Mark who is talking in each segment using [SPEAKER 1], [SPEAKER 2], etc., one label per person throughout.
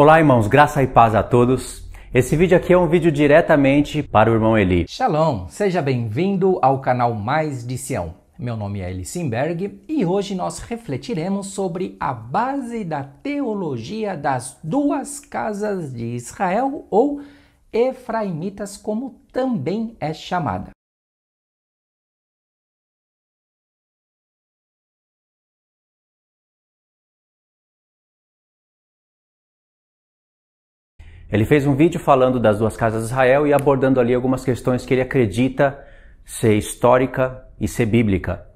[SPEAKER 1] Olá, irmãos, graça e paz a todos. Esse vídeo aqui é um vídeo diretamente para o irmão Eli.
[SPEAKER 2] Shalom, seja bem-vindo ao canal Mais de Sião. Meu nome é Eli Simberg e hoje nós refletiremos sobre a base da teologia das duas casas de Israel, ou Efraimitas, como também é chamada.
[SPEAKER 1] Ele fez um vídeo falando das duas casas de Israel e abordando ali algumas questões que ele acredita ser histórica e ser bíblica.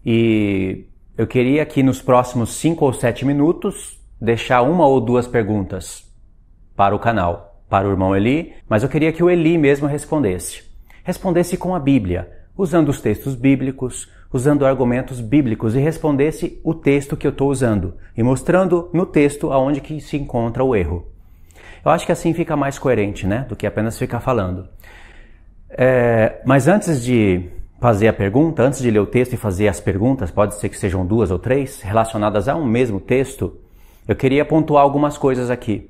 [SPEAKER 1] E eu queria aqui nos próximos 5 ou 7 minutos deixar uma ou duas perguntas para o canal, para o irmão Eli, mas eu queria que o Eli mesmo respondesse. Respondesse com a Bíblia, usando os textos bíblicos, usando argumentos bíblicos e respondesse o texto que eu estou usando e mostrando no texto aonde que se encontra o erro. Eu acho que assim fica mais coerente, né, do que apenas ficar falando. Mas antes de fazer a pergunta, antes de ler o texto e fazer as perguntas, pode ser que sejam 2 ou 3, relacionadas a um mesmo texto, eu queria pontuar algumas coisas aqui.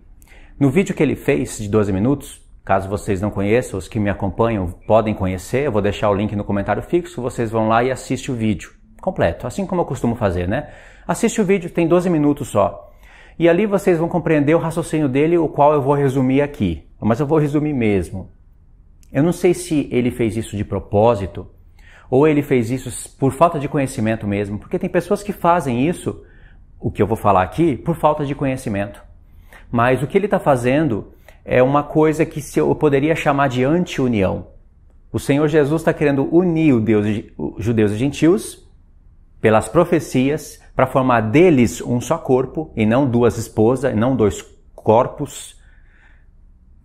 [SPEAKER 1] No vídeo que ele fez, de 12 minutos, caso vocês não conheçam, os que me acompanham podem conhecer, eu vou deixar o link no comentário fixo, vocês vão lá e assistem o vídeo completo, assim como eu costumo fazer, né? Assiste o vídeo, tem 12 minutos só. E ali vocês vão compreender o raciocínio dele, o qual eu vou resumir aqui. Mas eu vou resumir mesmo. Eu não sei se ele fez isso de propósito, ou ele fez isso por falta de conhecimento mesmo, porque tem pessoas que fazem isso, o que eu vou falar aqui, por falta de conhecimento. Mas o que ele está fazendo é uma coisa que eu poderia chamar de anti-união. O Senhor Jesus está querendo unir os judeus e gentios pelas profecias, para formar deles um só corpo, e não duas esposas, e não 2 corpos.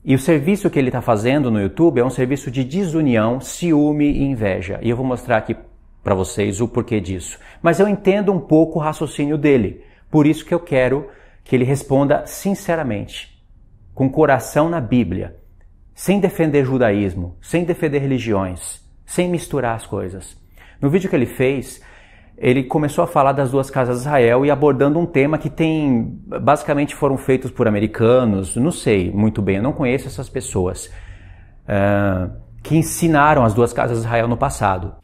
[SPEAKER 1] E o serviço que ele está fazendo no YouTube é um serviço de desunião, ciúme e inveja. E eu vou mostrar aqui para vocês o porquê disso. Mas eu entendo um pouco o raciocínio dele. Por isso que eu quero que ele responda sinceramente, com coração na Bíblia, sem defender judaísmo, sem defender religiões, sem misturar as coisas. No vídeo que ele fez, ele começou a falar das duas casas de Israel e abordando um tema que basicamente foram feitos por americanos, não sei muito bem, eu não conheço essas pessoas, que ensinaram as duas casas de Israel no passado.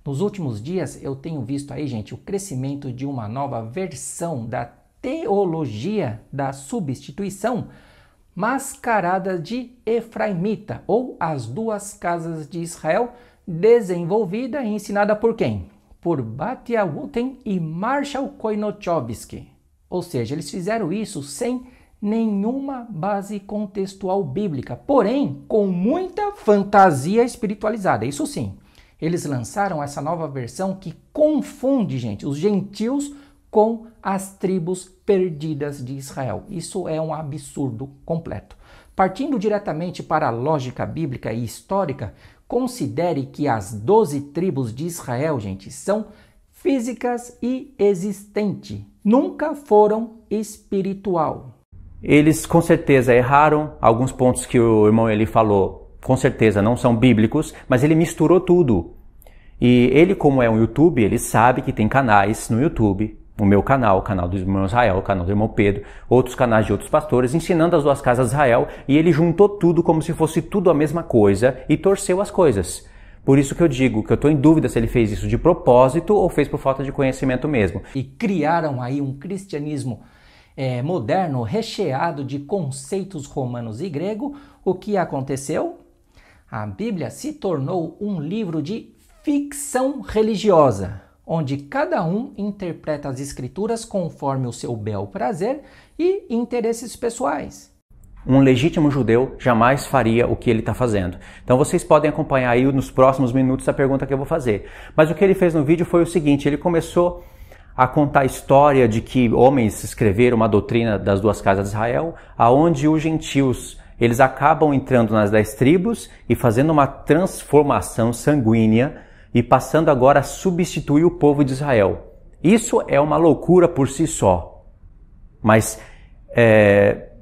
[SPEAKER 2] Nos últimos dias eu tenho visto aí, gente, o crescimento de uma nova versão da teologia da substituição, mascarada de Efraimita, ou as duas casas de Israel, desenvolvida e ensinada por quem? Por Batia Wooten e Marshall Koinochowski. Ou seja, eles fizeram isso sem nenhuma base contextual bíblica, porém com muita fantasia espiritualizada, isso sim. Eles lançaram essa nova versão que confunde, gente, os gentios com as tribos perdidas de Israel. Isso é um absurdo completo. Partindo diretamente para a lógica bíblica e histórica, considere que as 12 tribos de Israel, gente, são físicas e existentes. Nunca foram espiritual.
[SPEAKER 1] Eles com certeza erraram. Alguns pontos que o irmão Eli falou, com certeza não são bíblicos, mas ele misturou tudo. E ele, como é um YouTube, ele sabe que tem canais no YouTube, o meu canal, o canal do irmão Israel, o canal do irmão Pedro, outros canais de outros pastores, ensinando as duas casas de Israel, e ele juntou tudo como se fosse tudo a mesma coisa e torceu as coisas. Por isso que eu digo que eu estou em dúvida se ele fez isso de propósito ou fez por falta de conhecimento mesmo.
[SPEAKER 2] E criaram aí um cristianismo moderno, recheado de conceitos romanos e grego. O que aconteceu? A Bíblia se tornou um livro de ficção religiosa, onde cada um interpreta as escrituras conforme o seu bel prazer e interesses pessoais.
[SPEAKER 1] Um legítimo judeu jamais faria o que ele está fazendo. Então vocês podem acompanhar aí nos próximos minutos a pergunta que eu vou fazer. Mas o que ele fez no vídeo foi o seguinte, ele começou a contar a história de que homens escreveram uma doutrina das duas casas de Israel, aonde os gentios eles acabam entrando nas 10 tribos e fazendo uma transformação sanguínea e passando agora a substituir o povo de Israel. Isso é uma loucura por si só. Mas,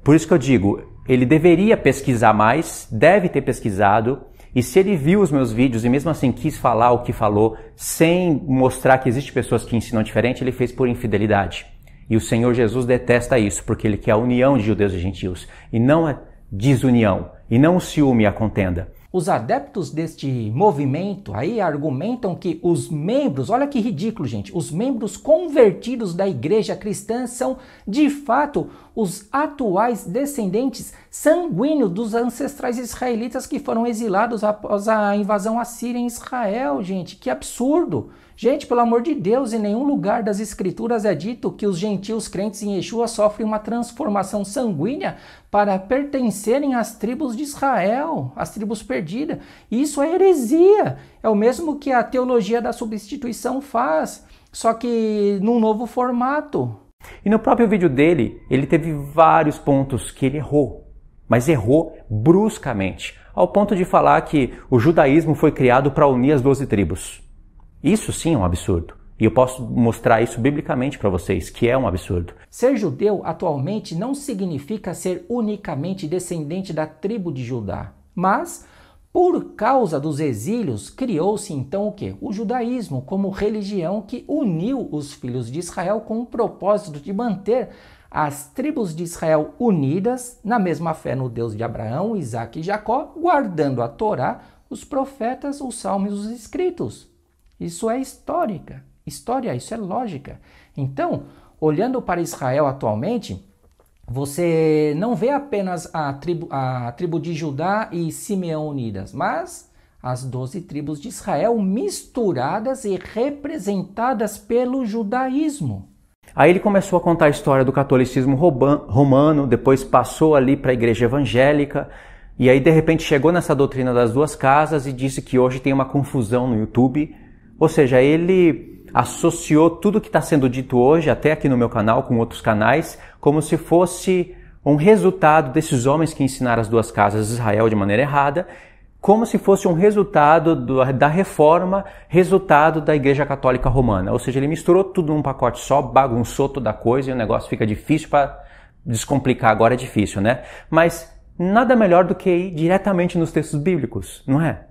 [SPEAKER 1] por isso que eu digo, ele deveria pesquisar mais, deve ter pesquisado, e se ele viu os meus vídeos e mesmo assim quis falar o que falou, sem mostrar que existem pessoas que ensinam diferente, ele fez por infidelidade. E o Senhor Jesus detesta isso, porque Ele quer a união de judeus e gentios, e não a desunião, e não o ciúme e a contenda.
[SPEAKER 2] Os adeptos deste movimento aí argumentam que os membros, olha que ridículo, gente, os membros convertidos da igreja cristã são, de fato, os atuais descendentes sanguíneos dos ancestrais israelitas que foram exilados após a invasão assíria em Israel, gente. Que absurdo! Gente, pelo amor de Deus, em nenhum lugar das escrituras é dito que os gentios crentes em Yeshua sofrem uma transformação sanguínea para pertencerem às tribos de Israel, às tribos perdidas. Isso é heresia. É o mesmo que a teologia da substituição faz, só que num novo formato.
[SPEAKER 1] E no próprio vídeo dele, ele teve vários pontos que ele errou, mas errou bruscamente, ao ponto de falar que o judaísmo foi criado para unir as 12 tribos. Isso sim é um absurdo. E eu posso mostrar isso biblicamente para vocês, que é um absurdo.
[SPEAKER 2] Ser judeu atualmente não significa ser unicamente descendente da tribo de Judá. Mas, por causa dos exílios, criou-se então o quê? O judaísmo como religião que uniu os filhos de Israel com o propósito de manter as tribos de Israel unidas na mesma fé no Deus de Abraão, Isaque e Jacó, guardando a Torá, os profetas, os salmos e os escritos. Isso é história, isso é lógica. Então, olhando para Israel atualmente, você não vê apenas a tribo de Judá e Simeão unidas, mas as 12 tribos de Israel misturadas e representadas pelo judaísmo.
[SPEAKER 1] Aí ele começou a contar a história do catolicismo romano, depois passou ali para a igreja evangélica, e aí de repente chegou nessa doutrina das duas casas e disse que hoje tem uma confusão no YouTube. Ou seja, ele associou tudo que está sendo dito hoje, até aqui no meu canal, com outros canais, como se fosse um resultado desses homens que ensinaram as duas casas de Israel de maneira errada, como se fosse um resultado da reforma, resultado da Igreja Católica Romana. Ou seja, ele misturou tudo num pacote só, bagunçou toda a coisa e o negócio fica difícil para descomplicar. Agora é difícil, né? Mas nada melhor do que ir diretamente nos textos bíblicos, não é?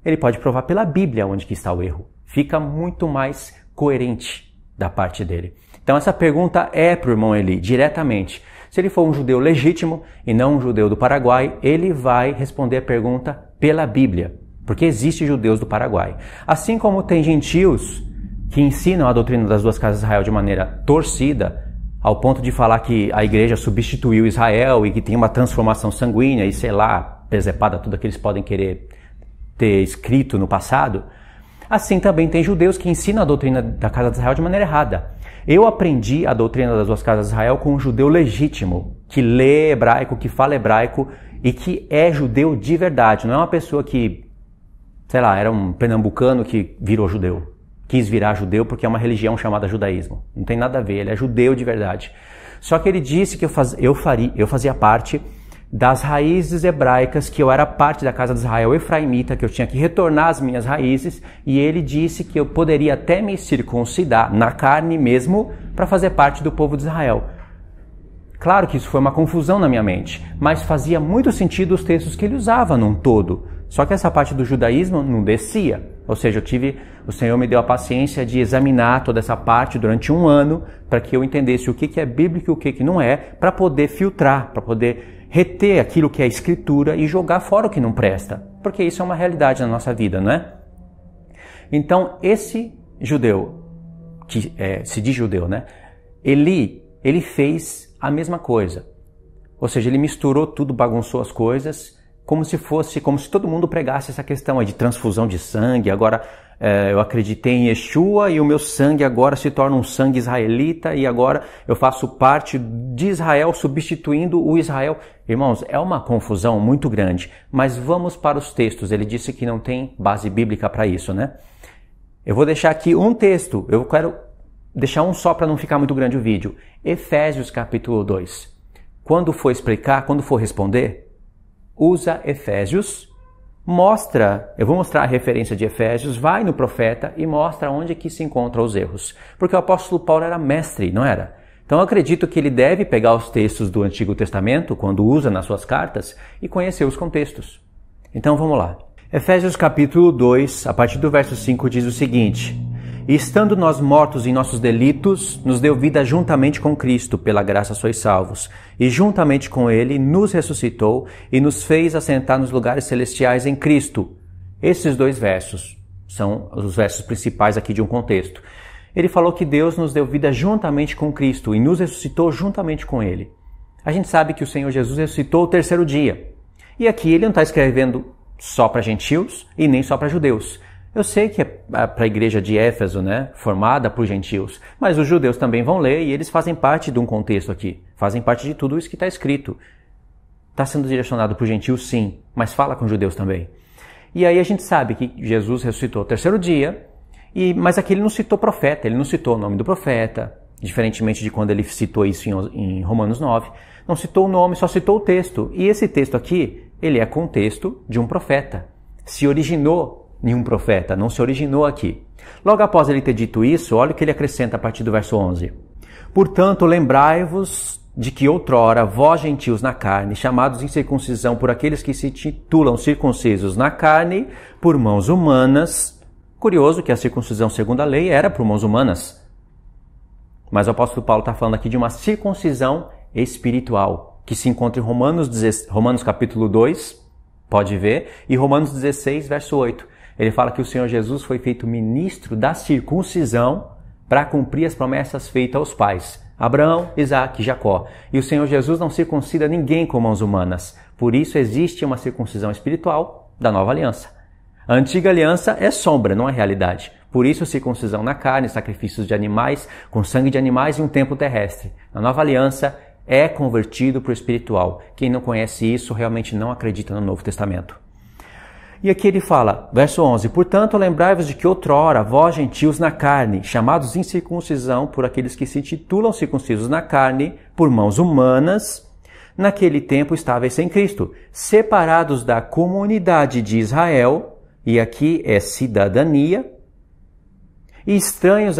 [SPEAKER 1] Ele pode provar pela Bíblia onde que está o erro. Fica muito mais coerente da parte dele. Então essa pergunta é para o irmão Eli, diretamente. Se ele for um judeu legítimo e não um judeu do Paraguai, ele vai responder a pergunta pela Bíblia, porque existe judeus do Paraguai. Assim como tem gentios que ensinam a doutrina das duas casas de Israel de maneira torcida, ao ponto de falar que a igreja substituiu Israel e que tem uma transformação sanguínea e sei lá, presepada tudo que eles podem querer ter escrito no passado. Assim também tem judeus que ensinam a doutrina da casa de Israel de maneira errada. Eu aprendi a doutrina das duas casas de Israel com um judeu legítimo, que lê hebraico, que fala hebraico e que é judeu de verdade. Não é uma pessoa que, sei lá, era um pernambucano que virou judeu. Quis virar judeu porque é uma religião chamada judaísmo. Não tem nada a ver, ele é judeu de verdade. Só que ele disse que eu fazia parte das raízes hebraicas, que eu era parte da casa de Israel efraimita, que eu tinha que retornar às minhas raízes, e ele disse que eu poderia até me circuncidar, na carne mesmo, para fazer parte do povo de Israel. Claro que isso foi uma confusão na minha mente, mas fazia muito sentido os textos que ele usava num todo. Só que essa parte do judaísmo não descia. Ou seja, o Senhor me deu a paciência de examinar toda essa parte durante um ano, para que eu entendesse o que é bíblico e o que não é, para poder filtrar, para poder reter aquilo que é escritura e jogar fora o que não presta, porque isso é uma realidade na nossa vida, não é? Então, esse judeu, que se diz judeu, né? Ele fez a mesma coisa. Ou seja, ele misturou tudo, bagunçou as coisas, como se todo mundo pregasse essa questão aí de transfusão de sangue. Agora eu acreditei em Yeshua e o meu sangue agora se torna um sangue israelita e agora eu faço parte de Israel substituindo o Israel. Irmãos, é uma confusão muito grande, mas vamos para os textos. Ele disse que não tem base bíblica para isso, né? Eu vou deixar aqui um texto, eu quero deixar um só para não ficar muito grande o vídeo. Efésios capítulo 2. Quando for explicar, quando for responder, usa Efésios, eu vou mostrar a referência de Efésios, vai no profeta e mostra onde que se encontram os erros. Porque o apóstolo Paulo era mestre, não era? Então eu acredito que ele deve pegar os textos do Antigo Testamento, quando usa nas suas cartas, e conhecer os contextos. Então vamos lá. Efésios capítulo 2, a partir do verso 5, diz o seguinte: E estando nós mortos em nossos delitos, nos deu vida juntamente com Cristo, pela graça sois salvos. E juntamente com Ele nos ressuscitou e nos fez assentar nos lugares celestiais em Cristo. Esses 2 versos são os versos principais aqui de um contexto. Ele falou que Deus nos deu vida juntamente com Cristo e nos ressuscitou juntamente com Ele. A gente sabe que o Senhor Jesus ressuscitou o 3º dia. E aqui ele não está escrevendo só para gentios e nem só para judeus. Eu sei que é para a igreja de Éfeso, né, formada por gentios, mas os judeus também vão ler e eles fazem parte de um contexto aqui, fazem parte de tudo isso que está escrito. Está sendo direcionado para os gentios, sim, mas fala com os judeus também. E aí a gente sabe que Jesus ressuscitou o 3º dia, mas aqui ele não citou profeta, ele não citou o nome do profeta, diferentemente de quando ele citou isso em Romanos 9, não citou o nome, só citou o texto. E esse texto aqui, ele é contexto de um profeta. Se originou em um profeta, não se originou aqui. Logo após ele ter dito isso, olha o que ele acrescenta a partir do verso 11. Portanto, lembrai-vos de que outrora, vós gentios na carne, chamados em circuncisão por aqueles que se titulam circuncisos na carne, por mãos humanas. Curioso que a circuncisão segundo a lei era por mãos humanas. Mas o apóstolo Paulo está falando aqui de uma circuncisão espiritual, que se encontra em Romanos capítulo 2, pode ver, e Romanos 16, verso 8. Ele fala que o Senhor Jesus foi feito ministro da circuncisão para cumprir as promessas feitas aos pais, Abraão, Isaac e Jacó. E o Senhor Jesus não circuncida ninguém com mãos humanas. Por isso existe uma circuncisão espiritual da nova aliança. A antiga aliança é sombra, não é realidade. Por isso, circuncisão na carne, sacrifícios de animais, com sangue de animais e um templo terrestre. Na nova aliança é convertido para o espiritual. Quem não conhece isso realmente não acredita no Novo Testamento. E aqui ele fala, verso 11, portanto, lembrai-vos de que outrora, vós gentios na carne, chamados em circuncisão por aqueles que se titulam circuncisos na carne, por mãos humanas, naquele tempo estáveis sem Cristo, separados da comunidade de Israel, e aqui é cidadania, e estranhos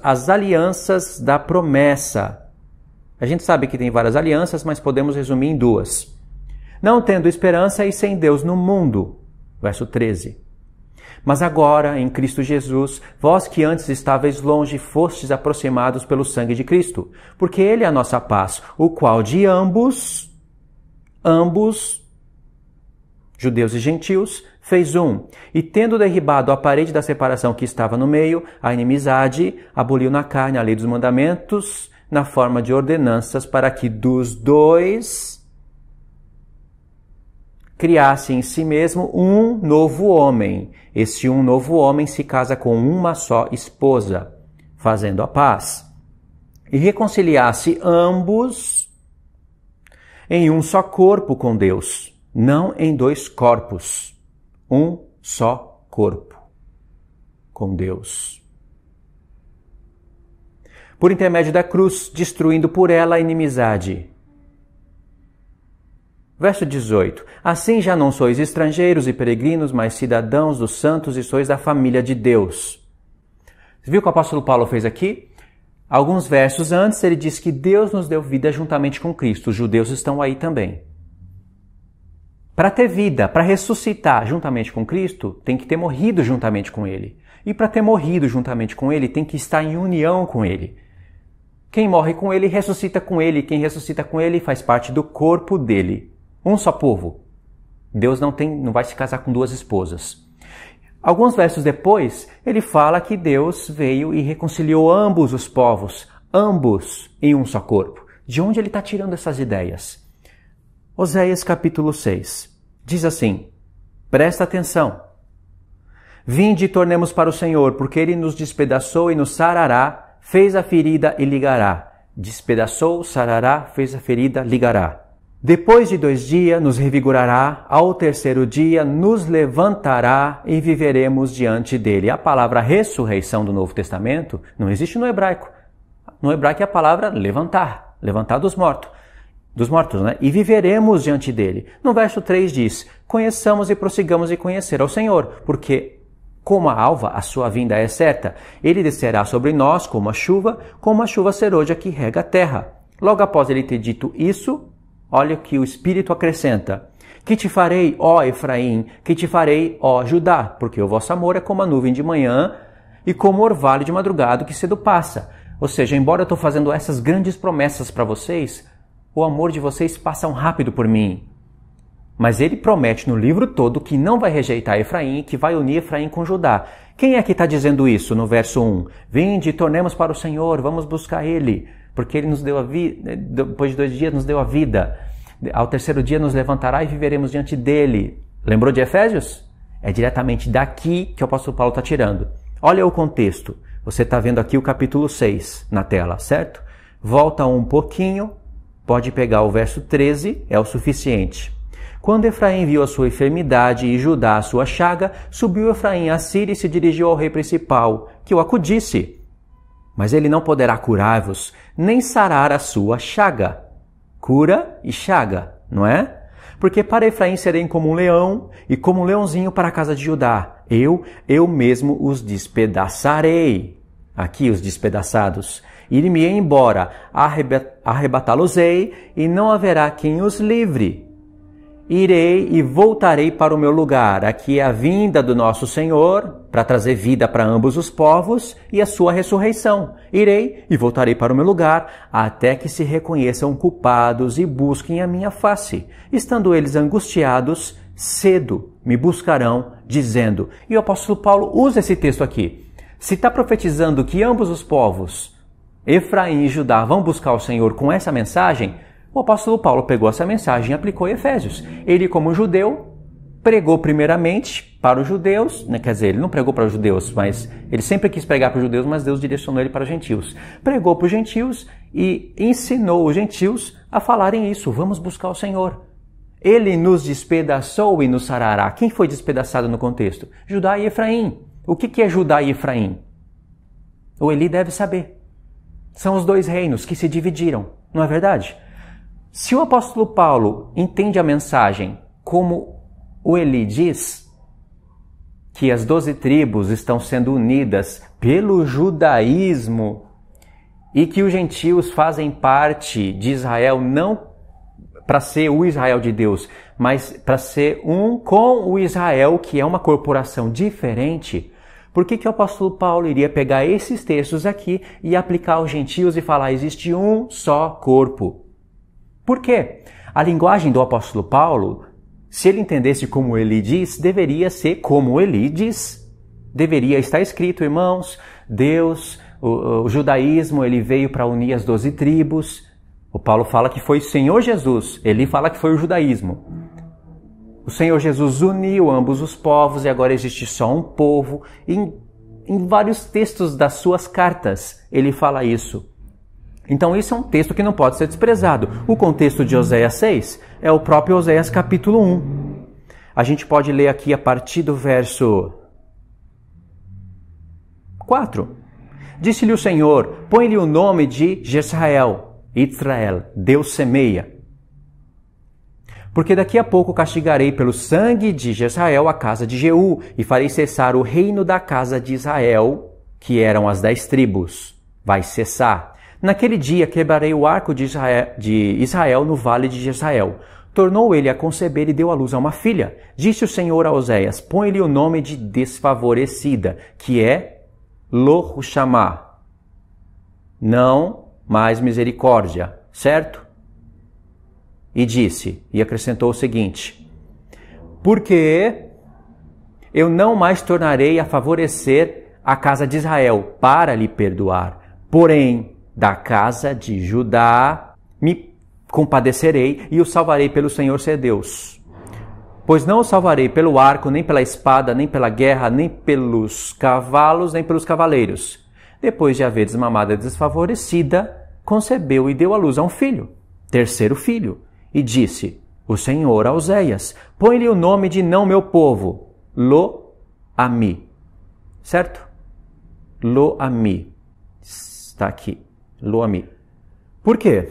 [SPEAKER 1] às alianças da promessa. A gente sabe que tem várias alianças, mas podemos resumir em 2. Não tendo esperança e sem Deus no mundo. Verso 13. Mas agora, em Cristo Jesus, vós que antes estáveis longe, fostes aproximados pelo sangue de Cristo, porque Ele é a nossa paz, o qual de ambos, judeus e gentios, fez um, e tendo derribado a parede da separação que estava no meio, a inimizade, aboliu na carne a lei dos mandamentos, na forma de ordenanças, para que dos 2 criasse em si mesmo um novo homem. Esse um novo homem se casa com uma só esposa, fazendo a paz, e reconciliasse ambos em um só corpo com Deus, não em 2 corpos, um só corpo com Deus. Por intermédio da cruz, destruindo por ela a inimizade. Verso 18. Assim já não sois estrangeiros e peregrinos, mas cidadãos dos santos e sois da família de Deus. Você viu o que o apóstolo Paulo fez aqui? Alguns versos antes ele diz que Deus nos deu vida juntamente com Cristo. Os judeus estão aí também. Para ter vida, para ressuscitar juntamente com Cristo, tem que ter morrido juntamente com Ele. E para ter morrido juntamente com Ele, tem que estar em união com Ele. Quem morre com Ele, ressuscita com Ele. Quem ressuscita com Ele, faz parte do corpo dele. Um só povo. Deus não vai se casar com 2 esposas. Alguns versos depois, ele fala que Deus veio e reconciliou ambos os povos, ambos em um só corpo. De onde ele está tirando essas ideias? Oséias capítulo 6. Diz assim, presta atenção. Vinde e tornemos para o Senhor, porque Ele nos despedaçou e nos sarará, fez a ferida e ligará. Despedaçou, sarará, fez a ferida, ligará. Depois de 2 dias nos revigorará, ao 3º dia nos levantará e viveremos diante dele. A palavra ressurreição do Novo Testamento não existe no hebraico. No hebraico é a palavra levantar, levantar dos mortos, né? E viveremos diante dele. No verso 3 diz, conheçamos e prossigamos em conhecer ao Senhor, porque como a alva, a sua vinda é certa. Ele descerá sobre nós como a chuva serôdia que rega a terra. Logo após ele ter dito isso, olha o que o Espírito acrescenta. Que te farei, ó Efraim, que te farei, ó Judá, porque o vosso amor é como a nuvem de manhã e como orvalho de madrugada que cedo passa. Ou seja, embora eu estou fazendo essas grandes promessas para vocês, o amor de vocês passa rápido por mim. Mas ele promete no livro todo que não vai rejeitar Efraim, que vai unir Efraim com Judá. Quem é que está dizendo isso no verso 1? Vinde, tornemos para o Senhor, vamos buscar Ele, porque Ele nos deu a vida, depois de 2 dias nos deu a vida. Ao 3º dia nos levantará e viveremos diante dEle. Lembrou de Efésios? É diretamente daqui que o apóstolo Paulo está tirando. Olha o contexto. Você está vendo aqui o capítulo 6 na tela, certo? Volta um pouquinho, pode pegar o verso 13, é o suficiente. Quando Efraim viu a sua enfermidade e Judá a sua chaga, subiu Efraim a Síria e se dirigiu ao rei principal, que o acudisse. Mas ele não poderá curar-vos, nem sarar a sua chaga. Cura e chaga, não é? Porque para Efraim serei como um leão, e como um leãozinho para a casa de Judá. Eu mesmo os despedaçarei. Aqui os despedaçados. Ir-me-ei embora, arrebatá-los-ei, e não haverá quem os livre. Irei e voltarei para o meu lugar. Aqui é a vinda do nosso Senhor, para trazer vida para ambos os povos, e a sua ressurreição. Irei e voltarei para o meu lugar, até que se reconheçam culpados e busquem a minha face. Estando eles angustiados, cedo me buscarão, dizendo. E o apóstolo Paulo usa esse texto aqui. Se está profetizando que ambos os povos, Efraim e Judá, vão buscar o Senhor com essa mensagem, o apóstolo Paulo pegou essa mensagem e aplicou em Efésios. Ele, como judeu, pregou primeiramente para os judeus, quer dizer, ele não pregou para os judeus, mas ele sempre quis pregar para os judeus, mas Deus direcionou ele para os gentios. Pregou para os gentios e ensinou os gentios a falarem isso, vamos buscar o Senhor. Ele nos despedaçou e nos sarará. Quem foi despedaçado no contexto? Judá e Efraim. O que é Judá e Efraim? O Eli deve saber. São os 2 reinos que se dividiram, não é verdade? Se o apóstolo Paulo entende a mensagem como o Eli diz, que as 12 tribos estão sendo unidas pelo judaísmo e que os gentios fazem parte de Israel não para ser o Israel de Deus, mas para ser um com o Israel, que é uma corporação diferente, por que o apóstolo Paulo iria pegar esses textos aqui e aplicar aos gentios e falar existe um só corpo? Por quê? A linguagem do apóstolo Paulo, se ele entendesse como ele diz, deveria ser como ele diz. Deveria estar escrito, irmãos, Deus, o judaísmo, ele veio para unir as 12 tribos. O Paulo fala que foi o Senhor Jesus, ele fala que foi o judaísmo. O Senhor Jesus uniu ambos os povos e agora existe só um povo. Em vários textos das suas cartas ele fala isso. Então isso é um texto que não pode ser desprezado. O contexto de Oséias 6 é o próprio Oséias capítulo 1. A gente pode ler aqui a partir do verso 4. Disse-lhe o Senhor, põe-lhe o nome de Jezrael, Israel, Deus semeia. Porque daqui a pouco castigarei pelo sangue de Jezrael a casa de Jeú, e farei cessar o reino da casa de Israel, que eram as 10 tribos. Vai cessar. Naquele dia quebrarei o arco de Israel no vale de Jezreel. Tornou ele a conceber e deu à luz a uma filha. Disse o Senhor a Oséias, põe-lhe o nome de desfavorecida, que é Lo-Ruxamá. Não mais misericórdia, certo? E disse, e acrescentou o seguinte, porque eu não mais tornarei a favorecer a casa de Israel para lhe perdoar, porém, da casa de Judá me compadecerei e o salvarei pelo Senhor ser Deus. Pois não o salvarei pelo arco, nem pela espada, nem pela guerra, nem pelos cavalos, nem pelos cavaleiros. Depois de haver desmamado a desfavorecida, concebeu e deu à luz a um filho, 3º filho. E disse, o Senhor a Oséias, põe-lhe o nome de não meu povo, Lo-Ami. Certo? Lo-Ami. Está aqui. Lo-Ami. Por quê?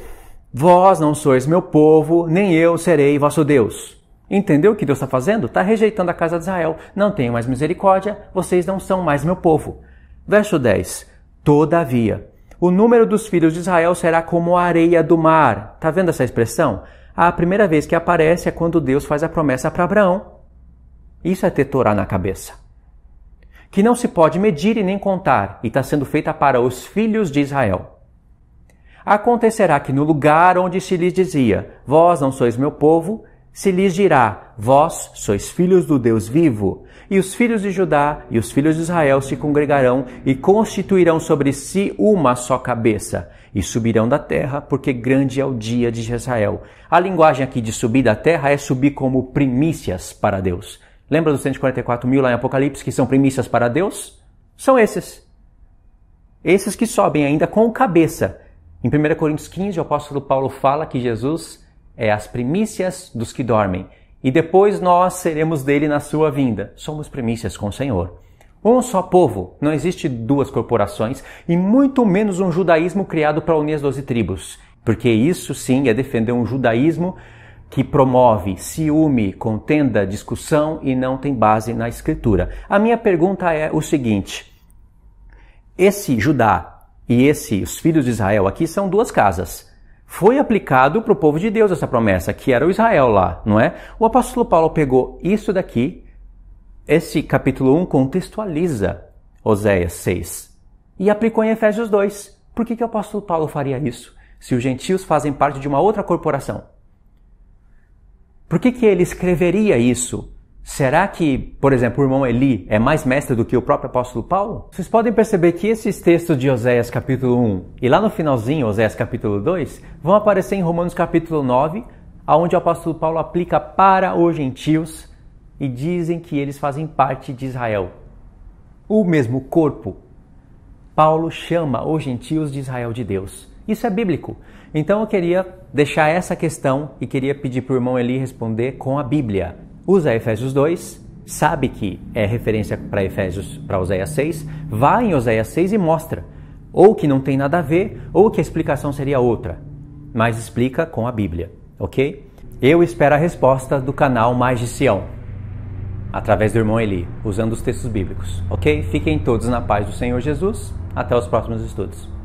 [SPEAKER 1] Vós não sois meu povo, nem eu serei vosso Deus. Entendeu o que Deus está fazendo? Está rejeitando a casa de Israel. Não tenho mais misericórdia, vocês não são mais meu povo. Verso 10. Todavia, o número dos filhos de Israel será como a areia do mar. Está vendo essa expressão? A primeira vez que aparece é quando Deus faz a promessa para Abraão. Isso é ter Torá na cabeça. que não se pode medir e nem contar, e está sendo feita para os filhos de Israel. Acontecerá que no lugar onde se lhes dizia, vós não sois meu povo, se lhes dirá, vós sois filhos do Deus vivo. E os filhos de Judá e os filhos de Israel se congregarão e constituirão sobre si uma só cabeça, e subirão da terra, porque grande é o dia de Israel. A linguagem aqui de subir da terra é subir como primícias para Deus. Lembra dos 144 mil lá em Apocalipse que são primícias para Deus? São esses. Esses que sobem ainda com cabeça. Em 1 Coríntios 15, o apóstolo Paulo fala que Jesus é as primícias dos que dormem. E depois nós seremos dele na sua vinda. Somos primícias com o Senhor. Um só povo, não existe duas corporações e muito menos um judaísmo criado para unir as 12 tribos. Porque isso sim é defender um judaísmo que promove ciúme, contenda, discussão e não tem base na Escritura. A minha pergunta é o seguinte: esse Judá e os filhos de Israel aqui são duas casas. Foi aplicado para o povo de Deus essa promessa, que era o Israel lá, não é? O apóstolo Paulo pegou isso daqui, esse capítulo 1 contextualiza Oséias 6 e aplicou em Efésios 2. Por que o apóstolo Paulo faria isso, se os gentios fazem parte de uma outra corporação? Por que ele escreveria isso? Será que, por exemplo, o irmão Eli é mais mestre do que o próprio apóstolo Paulo? Vocês podem perceber que esses textos de Oséias capítulo 1 e lá no finalzinho, Oséias capítulo 2, vão aparecer em Romanos capítulo 9, onde o apóstolo Paulo aplica para os gentios e dizem que eles fazem parte de Israel. O mesmo corpo. Paulo chama os gentios de Israel de Deus. Isso é bíblico. Então eu queria deixar essa questão e queria pedir para o irmão Eli responder com a Bíblia. Usa Efésios 2, sabe que é referência para Oséias 6, vai em Oséias 6 e mostra. Ou que não tem nada a ver, ou que a explicação seria outra. Mas explica com a Bíblia, ok? Eu espero a resposta do canal Mais de Sião, através do irmão Eli, usando os textos bíblicos, ok? Fiquem todos na paz do Senhor Jesus. Até os próximos estudos.